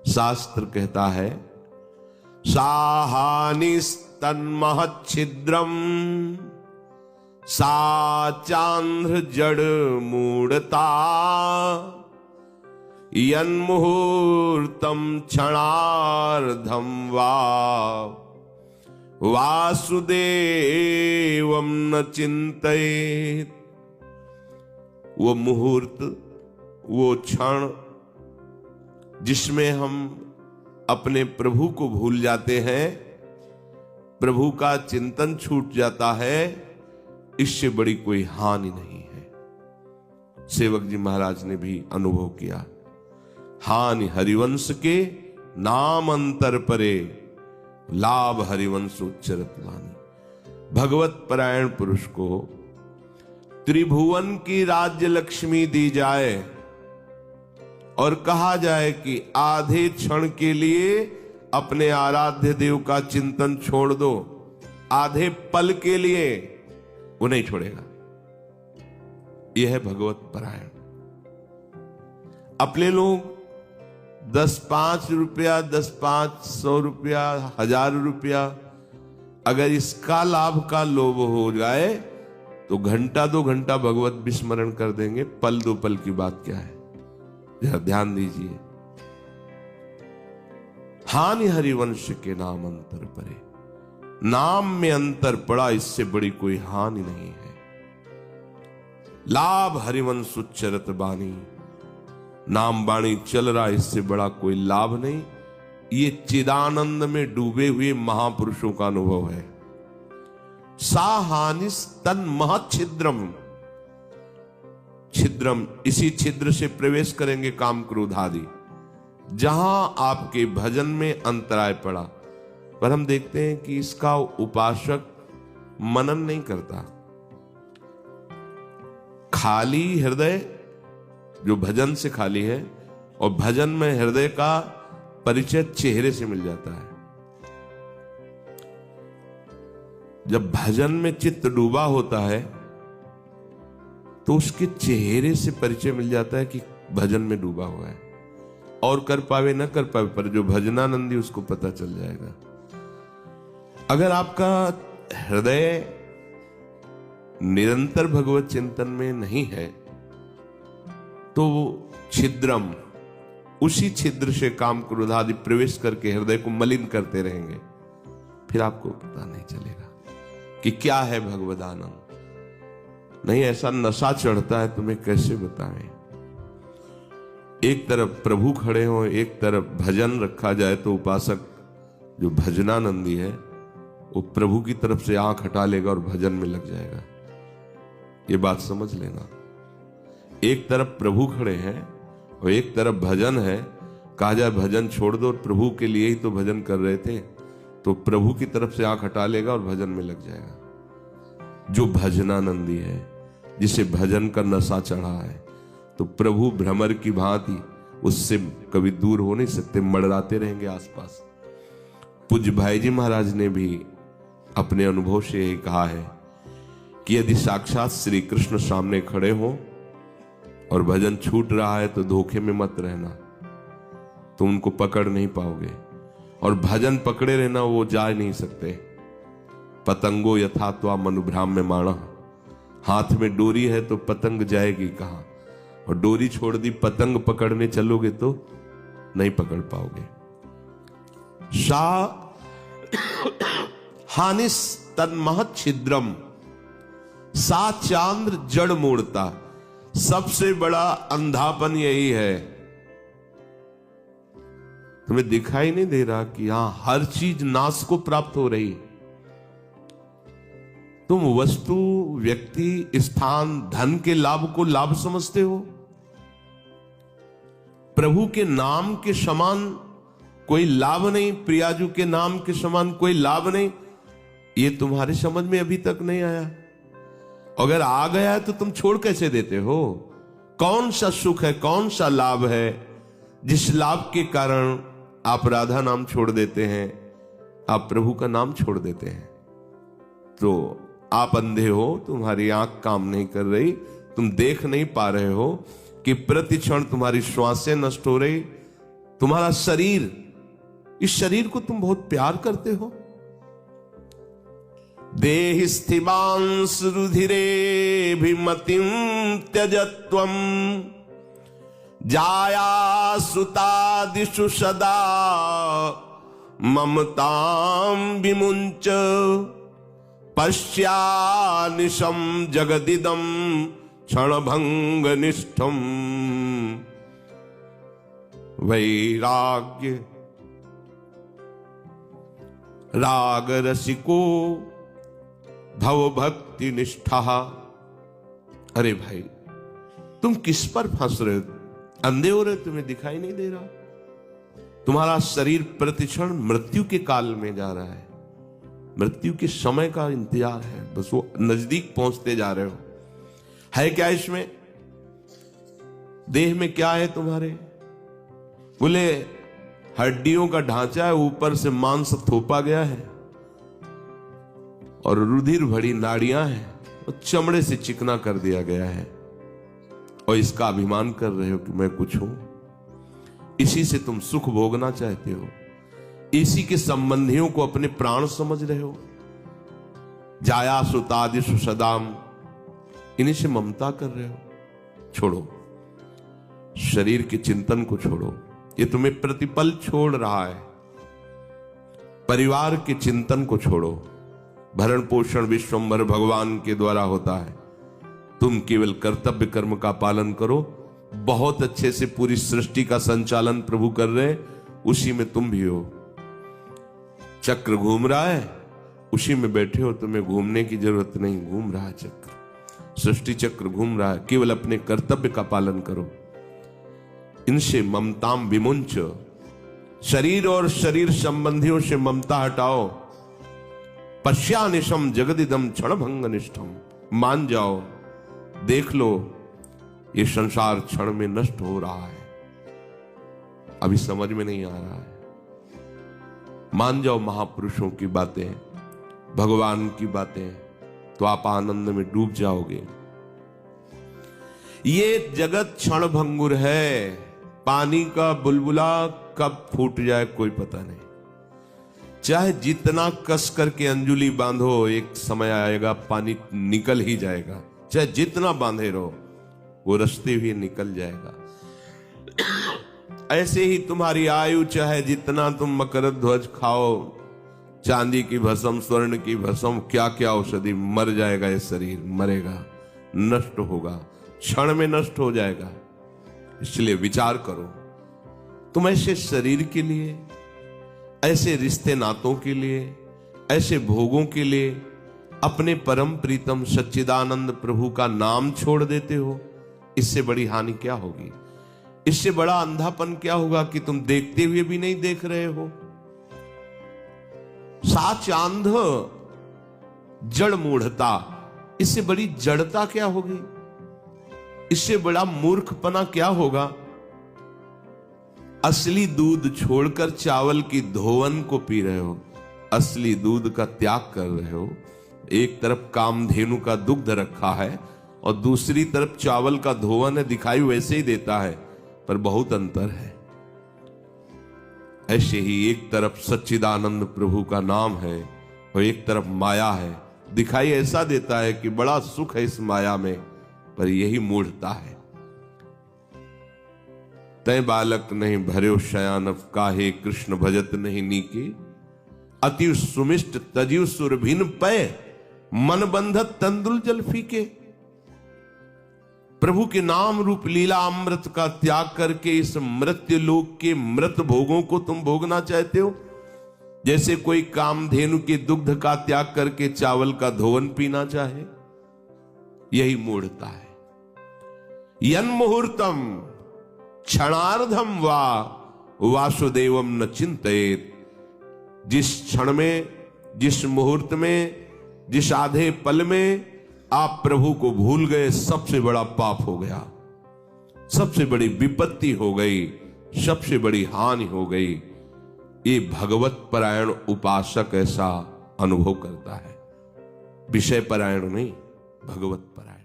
शास्त्र कहता है साहानिस्तन्महच्छिद्रम सा चांद्र जड़ मूढ़ता यन्मुहूर्तम क्षणार्धम वासुदेवम न चिंतयेत। वो मुहूर्त, वो क्षण जिसमें हम अपने प्रभु को भूल जाते हैं, प्रभु का चिंतन छूट जाता है, इससे बड़ी कोई हानि नहीं है। सेवक जी महाराज ने भी अनुभव किया। हानि हरिवंश के नाम अंतर परे, लाभ हरिवंश उच्चरत वाणी। भगवत परायण पुरुष को त्रिभुवन की राज्य लक्ष्मी दी जाए और कहा जाए कि आधे क्षण के लिए अपने आराध्य देव का चिंतन छोड़ दो, आधे पल के लिए वो नहीं छोड़ेगा। यह है भगवत परायण। अपने लोग 10-5 रुपया, 10-500 रुपया, 1000 रुपया, अगर इसका लाभ का लोभ हो जाए तो घंटा 2 घंटा भगवत विस्मरण कर देंगे। पल 2 पल की बात क्या है, जरा ध्यान दीजिए। हानि हरिवंश के नाम अंतर परे, नाम में अंतर पड़ा, इससे बड़ी कोई हानि नहीं है। लाभ हरिवंश उच्चरत बानी, नाम बाणी चल रहा, इससे बड़ा कोई लाभ नहीं। ये चिदानंद में डूबे हुए महापुरुषों का अनुभव है। सा हानिस तन महच्छिद्रम, छिद्रम, इसी छिद्र से प्रवेश करेंगे काम क्रोध आदि। जहां आपके भजन में अंतराय पड़ा, पर हम देखते हैं कि इसका उपासक मनन नहीं करता। खाली हृदय जो भजन से खाली है, और भजन में हृदय का परिचय चेहरे से मिल जाता है। जब भजन में चित्त डूबा होता है तो उसके चेहरे से परिचय मिल जाता है कि भजन में डूबा हुआ है। और कर पावे न कर पावे, पर जो भजनानंदी उसको पता चल जाएगा। अगर आपका हृदय निरंतर भगवत चिंतन में नहीं है तो छिद्रम, उसी छिद्र से काम क्रोध आदि प्रवेश करके हृदय को मलिन करते रहेंगे। फिर आपको पता नहीं चलेगा कि क्या है भगवद आनंद। नहीं, ऐसा नशा चढ़ता है, तुम्हें कैसे बताएं। एक तरफ प्रभु खड़े हो, एक तरफ भजन रखा जाए, तो उपासक जो भजनानंदी है वो प्रभु की तरफ से आंख हटा लेगा और भजन में लग जाएगा। ये बात समझ लेना। एक तरफ प्रभु खड़े हैं और एक तरफ भजन है। कहा जाए भजन छोड़ दो, प्रभु के लिए ही तो भजन कर रहे थे, तो प्रभु की तरफ से आंख हटा लेगा और भजन में लग जाएगा। जो भजनानंदी है, जिसे भजन का नशा चढ़ा है, तो प्रभु भ्रमर की भांति उससे कभी दूर हो नहीं सकते, मंडराते रहेंगे आसपास। पूज्य भाई जी महाराज ने भी अपने अनुभव से यही कहा है कि यदि साक्षात श्री कृष्ण सामने खड़े हो और भजन छूट रहा है तो धोखे में मत रहना, तो उनको पकड़ नहीं पाओगे। और भजन पकड़े रहना, वो जा नहीं सकते। पतंगो यथा त्वा मनुभ्राम में माणा, हाथ में डोरी है तो पतंग जाएगी कहां, और डोरी छोड़ दी पतंग पकड़ने चलोगे तो नहीं पकड़ पाओगे। सा हानिस तन्महत छिद्रम, सा चांद्र जड़ मूढ़ता। सबसे बड़ा अंधापन यही है, तुम्हें दिखाई नहीं दे रहा कि यहां हर चीज नाश को प्राप्त हो रही। तुम वस्तु, व्यक्ति, स्थान, धन के लाभ को लाभ समझते हो। प्रभु के नाम के समान कोई लाभ नहीं, प्रियाजू के नाम के समान कोई लाभ नहीं। ये तुम्हारे समझ में अभी तक नहीं आया। अगर आ गया है तो तुम छोड़ कैसे देते हो? कौन सा सुख है, कौन सा लाभ है जिस लाभ के कारण आप राधा नाम छोड़ देते हैं, आप प्रभु का नाम छोड़ देते हैं? तो आप अंधे हो, तुम्हारी आंख काम नहीं कर रही, तुम देख नहीं पा रहे हो कि प्रति क्षण तुम्हारी श्वासें नष्ट हो रही, तुम्हारा शरीर, इस शरीर को तुम बहुत प्यार करते हो। देहि स्थिमांस रुधिरेभिमतिं त्यजत्वं जाया सुतादिषु सदा ममतां विमुञ्च पश्यानिशं जगदिदं क्षणभंगनिष्ठं वैराग्य राग रसिको भव भक्ति निष्ठा। अरे भाई, तुम किस पर फंस रहे हो? अंधे हो रहे, तुम्हें दिखाई नहीं दे रहा? तुम्हारा शरीर प्रतिक्षण मृत्यु के काल में जा रहा है, मृत्यु के समय का इंतजार है, बस वो नजदीक पहुंचते जा रहे हो। है क्या इसमें? देह में क्या है तुम्हारे? बोले हड्डियों का ढांचा है, ऊपर से मांस थोपा गया है और रुधिर भरी नाड़ियां हैं और चमड़े से चिकना कर दिया गया है, और इसका अभिमान कर रहे हो कि मैं कुछ हूं। इसी से तुम सुख भोगना चाहते हो, इसी के संबंधियों को अपने प्राण समझ रहे हो। जाया सुतादिषु सदाम, इन्हीं से ममता कर रहे हो। छोड़ो, शरीर के चिंतन को छोड़ो, ये तुम्हें प्रतिपल छोड़ रहा है। परिवार के चिंतन को छोड़ो, भरण पोषण विश्वंभर भगवान के द्वारा होता है। तुम केवल कर्तव्य कर्म का पालन करो। बहुत अच्छे से पूरी सृष्टि का संचालन प्रभु कर रहे हैं, उसी में तुम भी हो। चक्र घूम रहा है, उसी में बैठे हो, तुम्हें घूमने की जरूरत नहीं, घूम रहा है चक्र, सृष्टि चक्र घूम रहा है। केवल अपने कर्तव्य का पालन करो। इनसे ममताम विमुंच, शरीर और शरीर संबंधियों से ममता हटाओ। पश्यानिशम जगदिदम क्षणभंग निष्ठम, मान जाओ, देख लो, ये संसार क्षण में नष्ट हो रहा है। अभी समझ में नहीं आ रहा है, मान जाओ महापुरुषों की बातें, भगवान की बातें, तो आप आनंद में डूब जाओगे। ये जगत क्षणभंगुर है, पानी का बुलबुला कब फूट जाए कोई पता नहीं। चाहे जितना कस करके अंजुली बांधो, एक समय आएगा पानी निकल ही जाएगा। चाहे जितना बांधे रहो, वो रास्ते भी निकल जाएगा। ऐसे ही तुम्हारी आयु, चाहे जितना तुम मकर ध्वज खाओ, चांदी की भस्म, स्वर्ण की भस्म, क्या क्या औषधि, मर जाएगा ये शरीर, मरेगा, नष्ट होगा, क्षण में नष्ट हो जाएगा। इसलिए विचार करो, तुम ऐसे शरीर के लिए, ऐसे रिश्ते नातों के लिए, ऐसे भोगों के लिए अपने परम प्रीतम सच्चिदानंद प्रभु का नाम छोड़ देते हो। इससे बड़ी हानि क्या होगी? इससे बड़ा अंधापन क्या होगा कि तुम देखते हुए भी नहीं देख रहे हो। साच अंध जड़ मूढ़ता, इससे बड़ी जड़ता क्या होगी? इससे बड़ा मूर्खपना क्या होगा? असली दूध छोड़कर चावल की धोवन को पी रहे हो, असली दूध का त्याग कर रहे हो। एक तरफ कामधेनु का दुग्ध रखा है और दूसरी तरफ चावल का धोवन है, दिखाई वैसे ही देता है पर बहुत अंतर है। ऐसे ही एक तरफ सच्चिदानंद प्रभु का नाम है और एक तरफ माया है, दिखाई ऐसा देता है कि बड़ा सुख है इस माया में, पर यही मूढ़ता है। तय बालक नहीं भर्यो शयानव, काहे कृष्ण भजत नहीं नीके, अति सुमिष्ट तजीव सुरभिन पय, मन बंधत तंदुल जल फीके। प्रभु के नाम रूप लीला अमृत का त्याग करके इस मृत्यु लोक के मृत भोगों को तुम भोगना चाहते हो, जैसे कोई कामधेनु के दुग्ध का त्याग करके चावल का धोवन पीना चाहे। यही मूढ़ता है। यन मुहूर्तम क्षणार्धम वा वासुदेवम न चिंतयेत, जिस क्षण में, जिस मुहूर्त में, जिस आधे पल में आप प्रभु को भूल गए, सबसे बड़ा पाप हो गया, सबसे बड़ी विपत्ति हो गई, सबसे बड़ी हानि हो गई। ये भगवत परायण उपासक ऐसा अनुभव करता है, विषय परायण नहीं, भगवत परायण।